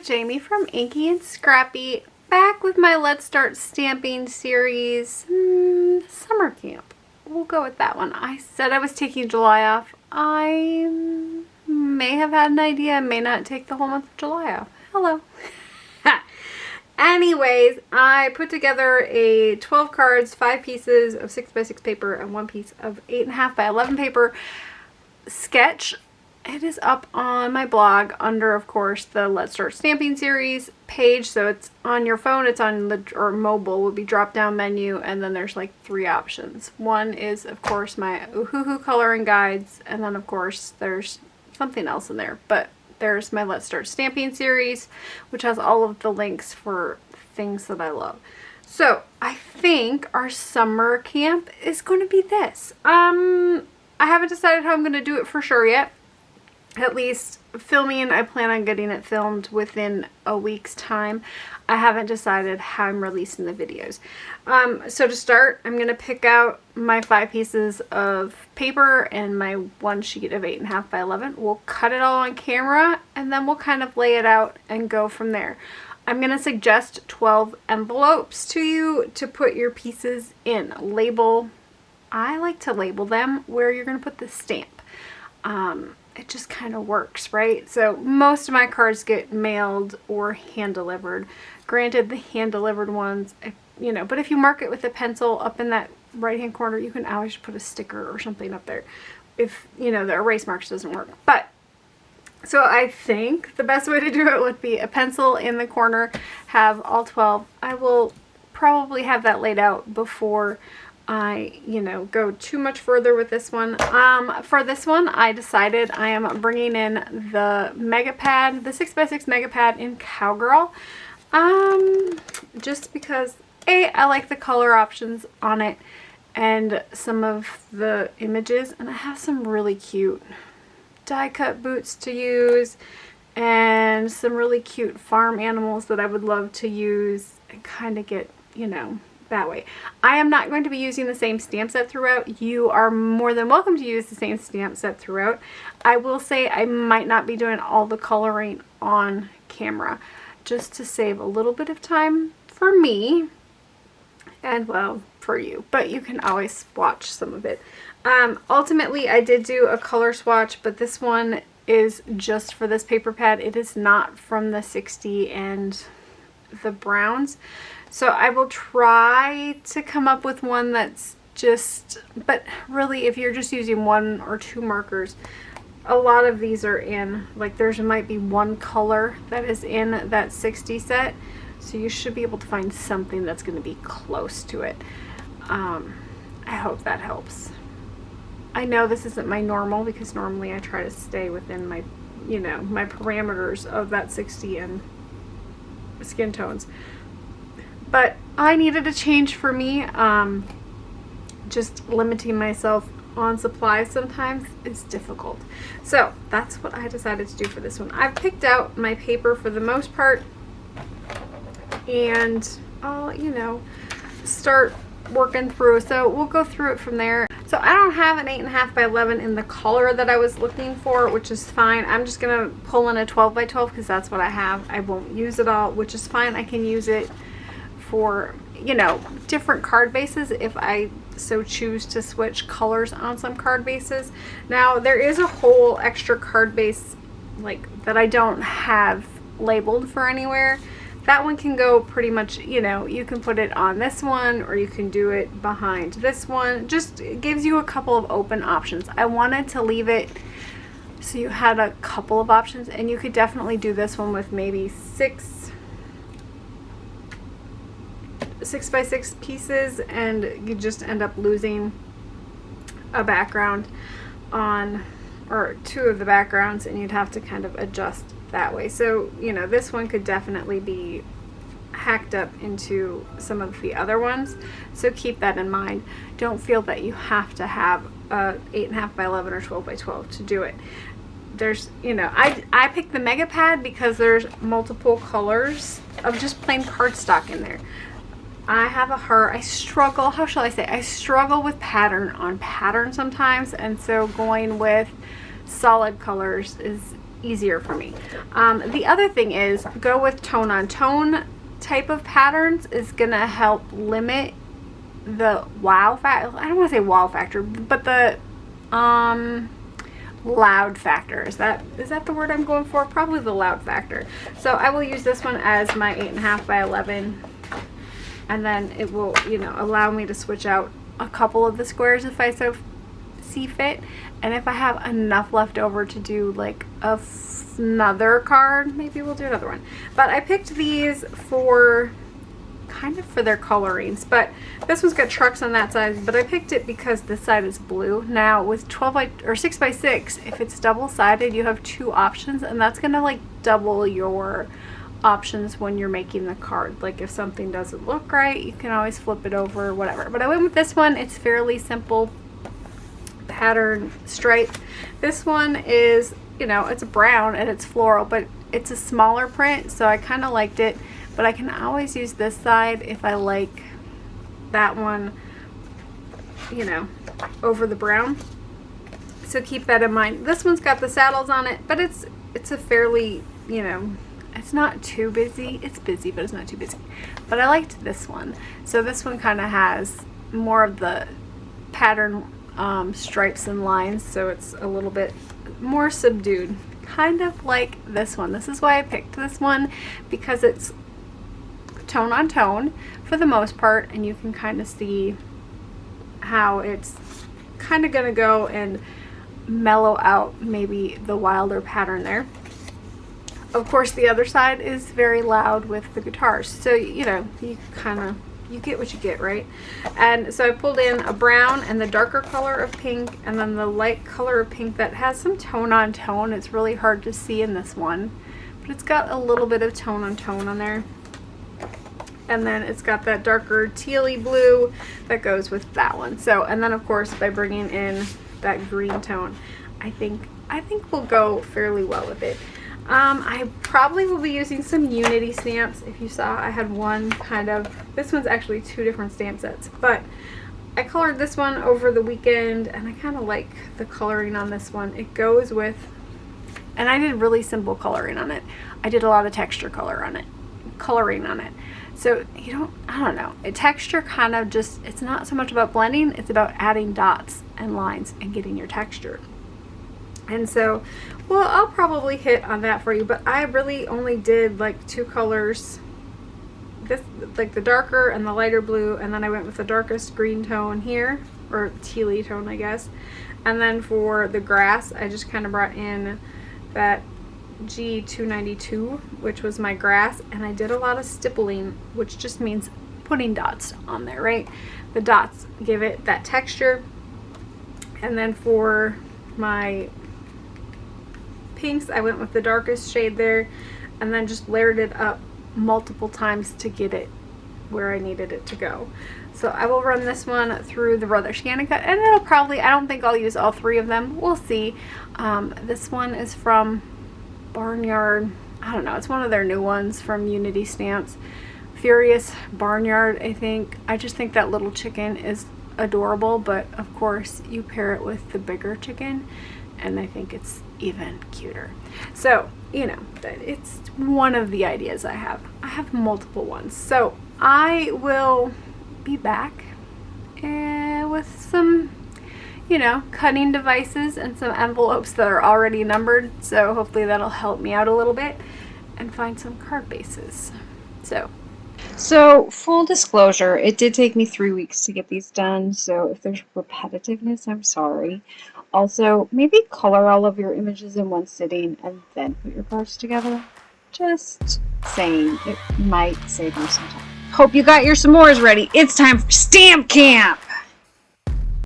Jamie from Inky&Scrappy, back with my Let's Start Stamping series. Summer camp. We'll go with that one. I said I was taking July off. I may have had an idea, may not take the whole month of July off. Hello. Anyways, I put together a 12 cards, 5 pieces of 6x6 paper, and 1 piece of 8.5 by 11 paper sketch. It is up on my blog under, of course, the Let's Start Stamping series page. So it's on your phone, it's on the, or mobile would be drop down menu, and then there's like 3 options. One is, of course, my Ohuhu coloring guides, and then of course there's something else in there, but there's my Let's Start Stamping series, which has all of the links for things that I love. So I think our summer camp is going to be this. I haven't decided how I'm going to do it for sure yet. At least filming, I plan on getting it filmed within a week's time. I haven't decided how I'm releasing the videos. So to start, I'm going to pick out my 5 pieces of paper and my 1 sheet of 8.5 by 11. We'll cut it all on camera and then we'll kind of lay it out and go from there. I'm going to suggest 12 envelopes to you to put your pieces in. I like to label them where you're going to put the stamp. It just kind of works, right? So most of my cards get mailed or hand delivered. Granted, the hand delivered ones, you know, but if you mark it with a pencil up in that right hand corner, you can always put a sticker or something up there if, you know, the erase marks doesn't work. But so I think the best way to do it would be a pencil in the corner, have all 12. I will probably have that laid out before I, you know, go too much further with this one. For this one, I decided I am bringing in the Mega Pad, the 6x6 Mega Pad in Cowgirl. Just because, I like the color options on it and some of the images, and I have some really cute die cut boots to use and some really cute farm animals that I would love to use and kind of get, you know, that way. I am not going to be using the same stamp set throughout. You are more than welcome to use the same stamp set throughout. I will say I might not be doing all the coloring on camera just to save a little bit of time for me and, well, for you, but you can always watch some of it. Ultimately, I did do a color swatch, but this one is just for this paper pad. It is not from the 60 and the browns. So I will try to come up with one that's just, but really if you're just using 1 or 2 markers, a lot of these are in, like there's might be 1 color that is in that 60 set. So you should be able to find something that's going to be close to it. I hope that helps. I know this isn't my normal because normally I try to stay within my, you know, my parameters of that 60 and skin tones. But I needed a change for me. Just limiting myself on supplies sometimes is difficult. So that's what I decided to do for this one. I've picked out my paper for the most part, and I'll, you know, start working through. So we'll go through it from there. So I don't have an 8.5 by 11 in the color that I was looking for, which is fine. I'm just gonna pull in a 12 by 12 because that's what I have. I won't use it all, which is fine. I can use it for, you know, different card bases if I so choose to switch colors on some card bases. Now there is a whole extra card base like that I don't have labeled for anywhere. That one can go pretty much, you know, you can put it on this one or you can do it behind this one. Just it gives you a couple of open options. I wanted to leave it so you had a couple of options, and you could definitely do this one with maybe 6x6 pieces, and you just end up losing a background on, or 2 of the backgrounds, and you'd have to kind of adjust that way. So, you know, this one could definitely be hacked up into some of the other ones, so keep that in mind. Don't feel that you have to have a 8.5 by 11 or 12 by 12 to do it. There's, you know, I picked the Mega Pad because there's multiple colors of just plain cardstock in there. I struggle, how shall I say, I struggle with pattern on pattern sometimes, and so going with solid colors is easier for me. The other thing is, go with tone on tone type of patterns is gonna help limit the wow factor. I don't want to say wow factor, but the loud factor. Is that the word I'm going for? Probably the loud factor. So I will use this one as my 8.5 by 11, and then it will, you know, allow me to switch out a couple of the squares if I so see fit. And if I have enough left over to do like another card, maybe we'll do another one. But I picked these for kind of for their colorings, but this one's got trucks on that side, but I picked it because this side is blue. Now with 12 by or 6 by 6, if it's double-sided, you have 2 options, and that's gonna like double your options when you're making the card. Like if something doesn't look right, you can always flip it over or whatever. But I went with this one. It's fairly simple pattern stripe. This one is, you know, it's brown and it's floral, but it's a smaller print, so I kind of liked it. But I can always use this side if I like that one, you know, over the brown. So keep that in mind. This one's got the saddles on it, but it's a fairly, you know, it's not too busy. It's busy, but it's not too busy. But I liked this one. So this one kind of has more of the pattern stripes and lines, so it's a little bit more subdued. Kind of like this one. This is why I picked this one, because it's tone on tone for the most part, and you can kind of see how it's kind of gonna go and mellow out maybe the wilder pattern there. Of course, the other side is very loud with the guitars, so you know, you get what you get, right? And so I pulled in a brown and the darker color of pink, and then the light color of pink that has some tone on tone. It's really hard to see in this one, but it's got a little bit of tone on there. And then it's got that darker tealy blue that goes with that one. So, and then of course by bringing in that green tone, I think we'll go fairly well with it. I probably will be using some Unity stamps. If you saw, I had one kind of, this one's actually 2 different stamp sets, but I colored this one over the weekend, and I kind of like the coloring on this one. It goes with, and I did really simple coloring on it. I did a lot of texture coloring on it. So you don't, I don't know, a texture kind of just, it's not so much about blending, it's about adding dots and lines and getting your texture. And so, well, I'll probably hit on that for you, but I really only did like 2 colors, this, like the darker and the lighter blue, and then I went with the darkest green tone here, or tealy tone, I guess. And then for the grass, I just kind of brought in that G292, which was my grass, and I did a lot of stippling, which just means putting dots on there, right? The dots give it that texture. And then for my pinks, I went with the darkest shade there, and then just layered it up multiple times to get it where I needed it to go. So I will run this one through the Brother Cut, and it'll probably, I don't think I'll use all 3 of them. We'll see. This one is from Barnyard. I don't know, it's one of their new ones from Unity Stamps. Furious Barnyard, I think. I just think that little chicken is adorable, but of course you pair it with the bigger chicken and I think it's even cuter. So, you know, it's one of the ideas I have. I have multiple ones. So I will be back with some, you know, cutting devices and some envelopes that are already numbered. So hopefully that'll help me out a little bit and find some card bases. So full disclosure, it did take me 3 weeks to get these done. So if there's repetitiveness, I'm sorry. Also, maybe color all of your images in one sitting and then put your cards together. Just saying, it might save you some time. Hope you got your s'mores ready. It's time for Stamp Camp!